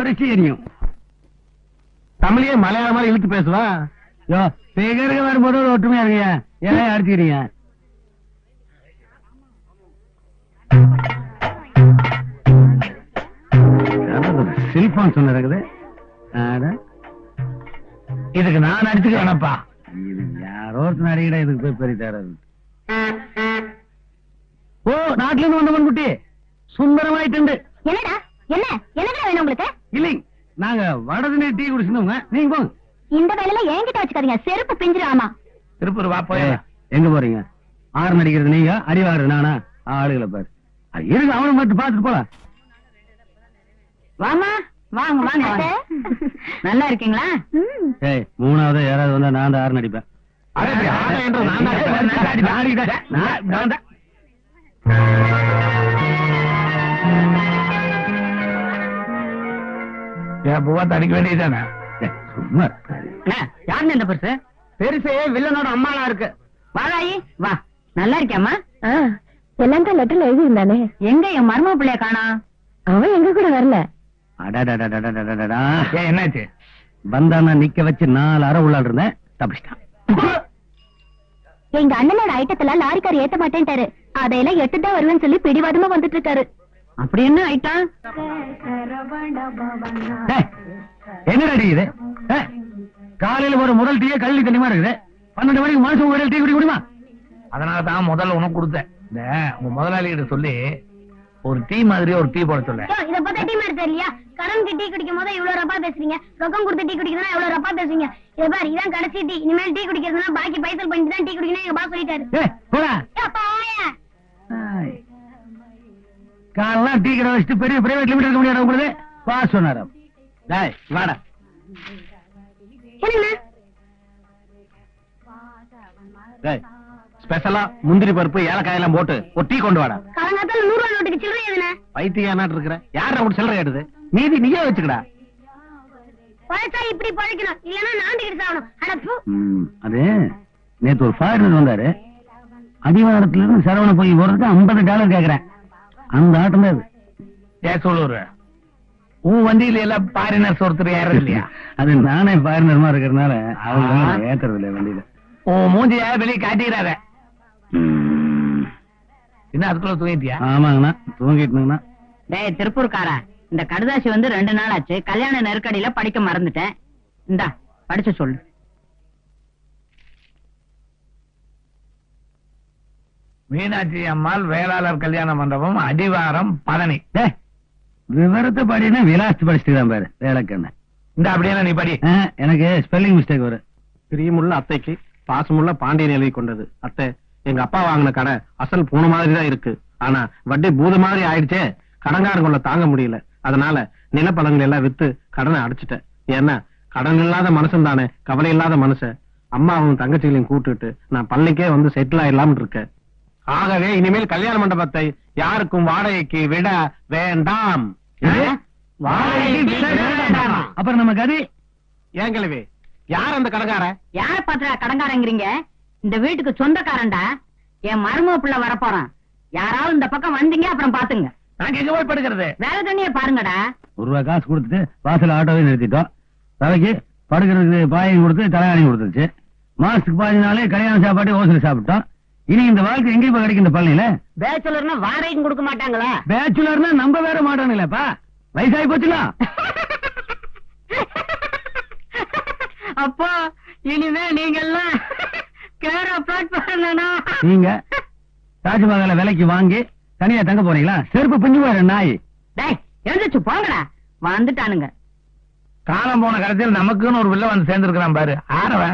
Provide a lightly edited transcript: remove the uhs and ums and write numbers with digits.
குறைச்சி எரியும். தமிழையே மலையாள மாதிரி இழுத்து பேசுவா. யோ பேகருக்கு வரும்போது ஒரு ஒற்றுமையா இருக்கியா, ஏன் அடிச்சுக்கிறீங்க? செல்போன் சொன்னது இதுக்கு நான் அடிச்சுக்கிறேனப்பா. இது யாரோ ஒருத்தர் அடிக்கடா, இதுக்கு போய் பெரிய தராது. ஓ, நாட்டுல இருந்து வந்தவன் குட்டி சுந்தரமாயிட்டு. என்னடா என்ன என்னடா வேணும் உங்களுக்கு? இல்லைங்க, நாங்க வடதினே டீ குடிச்சுங்க. நீங்க போங்க. இந்த வேலையில என்கிட்ட வச்சுக்காதீங்க, செருப்பு பிஞ்சிராமா. திருப்பூர் வா போய். எங்க போறீங்க? ஆறு நடிக்கிறது நீங்க, அடிவாரு நானா? ஆளுகளை பாரு இருங்க, அவனை மட்டும் பாத்துட்டு போலாம். வாமா வாங்க வாங்க. நல்லா இருக்கீங்களா? ஏய், மூணாவது யாராவது வந்தா நான் தான் ஆறு நடிப்பேன். அடிக்க வேண்டியதானே? சும்மா யாருன்னு இந்த பெருசு? பெருசு வில்லனோட அம்மாளா இருக்கு. வாழாயி வா. நல்லா இருக்கியாமா? எல்லாம் தான் லெட்டர்ல எழுதி இருந்தானே. எங்க என் மருமக பிள்ளைய காணா? அவன் எங்க கூட வரல. என்னாச்சு? வந்தானா நிக்க வச்சு 4 அரை உள்ளாள் இருந்தேன், தப்பிச்சிட்டான். எங்க அண்ணனோட ஐட்டத்துல லாரிக்கார் ஏத்த மாட்டேன்ட்டாரு. அதையெல்லாம் எட்டுதான் வருவேன்னு சொல்லி பிடிவாதமா வந்துட்டு இருக்காரு. அப்படி என்ன ஐட்டம்? என்ன அடிக்குது? காலையில ஒரு முதல் டீயே கல்வி தண்ணிமா இருக்குது. 12 மணிக்கு மனுஷன் ஒரு டீ குடிக்க முடியுமா? அதனாலதான் முதல்ல உனக்கு கொடுத்தேன். இந்த உங்க முதலாளி கிட்ட சொல்லி ஒரு டீ மாதிரி ஒரு டீ போட சொல்ல. இத பார்த்தா டீ மாதிரி தெரியலையா? கடன் டீ குடிக்கும் போது இவ்வளவு ரப்பா பேசுறீங்க, ரொக்கம் கொடுத்து டீ குடிக்கணும் இவ்வளவு ரப்பா பேசுறீங்க. இத பாரு, இதான் கடைசி டீ. இனிமேல் டீ குடிக்கிறதுனா பாக்கி பைசல் பண்ணிட்டு தான் டீ குடிக்கணும் எங்க பாஸ் சொல்லிட்டாரு. காலெல்லாம் டீ கடை வச்சுட்டு பெரிய பிரைவேட் லிமிட் இருக்க முடியாது உங்களுக்கு. பாஸ் சொன்னாராம். வாடா ஸ்பெஷலா முந்திரி பருப்பு ஏலக்காய் எல்லாம் போட்டு ஒரு டீ கொண்டு வாடா. காலங்காத்தால 100 ரூபாய் நோட்டுக்கு சில்லறை எதுனா? பைத்தியம் நாட்டு இருக்கிற யார கூட சில்லறை எடுது? மீதி நீயே வச்சுக்கடா. பழச்சா இப்படி பழைக்கணும், இல்லன்னா நாண்டுகிட்டு சாகணும். அடப்பு. அது நேத்து ஒரு ஃபாரினர் வந்தாரு. அடிவாரத்துல இருந்து சரவண போய் போறதுக்கு $50 கேக்குறேன். அந்த ஆட்டம் தான் சொல்லுற. உன் வண்டியில எல்லாம் பாரினர்ஸ் ஒருத்தர் ஏறது இல்லையா? அது நானே பாரினர்மா இருக்கிறதுனால அவங்க ஏத்துறது இல்ல வண்டியில. உன் மூஞ்சிய வெளியே காட்டிக்கிறாத. என்ன அதுக்குள்ள தூங்கிட்டியா? ஆமாங்கண்ணா, தூங்கிட்டுங்கண்ணா. டேய் திருப்பூர்காரா, இந்த கடுதாசி வந்து 2 நாள் ஆச்சு. கல்யாண நெருக்கடியில படிக்க மறந்துட்டேன். இந்தா படிச்சு சொல்லு. மீனாட்சி அம்மாள் வேளாளர் கல்யாண மண்டபம், அடிவாரம், பழனி. விவரத்தை படினா விலாசத்து படிச்சுட்டு தான் பாரு வேலைக்கண்ண. இந்த அப்படியே நீ படி. எனக்கு ஸ்பெல்லிங் மிஸ்டேக் வரும். பிரியமுள்ள அத்தைக்கு பாசமுள்ள பாண்டியன் எழுதி கொண்டது. அத்தை, எங்க அப்பா வாங்கின கடை அசல் பூனை மாதிரி தான் இருக்கு. ஆனா வட்டி பூத மாதிரி ஆயிடுச்சே. கடங்காரங்கள தாங்க முடியல. அதனால நிலப்பழங்கள் எல்லாம் வித்து கடனை அடைச்சிட்டேன். ஏன்னா கடன் இல்லாத மனுஷன் தானே கவலை இல்லாத மனுஷன். அம்மாவும் தங்கச்சிகளையும் கூட்டுட்டு நான் பள்ளிக்கே வந்து செட்டில் ஆயிடலாம்னு இருக்கேன். ஆகவே இனிமேல் கல்யாண மண்டபத்தை யாருக்கும் வாடகைக்கு விட வேண்டாம். அப்புறம் நம்ம கதி ஏங்கலவே யார் அந்த கடங்கார? யார பாத்துறா கடங்காரங்கிறீங்க? இந்த வீட்டுக்கு சொந்தக்காரன்டா. என் மருமக பிள்ளை வரப்போறான். யாராவது இந்த பக்கம் வந்தீங்க அப்புறம் பாத்துங்க. நாங்க எங்க போய் படுக்கிறது? வேலை தண்ணிய பாருங்கடா. ₹1 காசு கொடுத்துட்டு வாசல் ஆட்டோவே நிறுத்திட்டோம். தலைக்கு படுக்கிறதுக்கு பாயம் கொடுத்து தலையாணி கொடுத்துருச்சு. மாசத்துக்கு 15 நாளே கல்யாண சாப்பாடு ஓசல் சாப்பிட்டோம். இனி இந்த வாழ்க்கை எங்கேயும் கிடைக்கும் இந்த பள்ளியில? பேச்சுலர்னா வாடகைக்கும் கொடுக்க மாட்டாங்களா? பேச்சுலர்னா நம்ப வேற மாட்டானுங்களேப்பா. வயசாகி போச்சுல. அப்போ இனிமே நீங்க எல்லாம் நீங்க தாஜ்மஹாலை விலைக்கு வாங்கி தனியா தங்க போறீங்களா? செருப்பு பிஞ்சு போற நாய். எழுந்துச்சு போங்கடா. வந்துட்டானுங்க. காலம் போன கடைசியில் நமக்குன்னு ஒரு வில்ல வந்து சேர்ந்திருக்கிறான் பாரு. ஆரவன்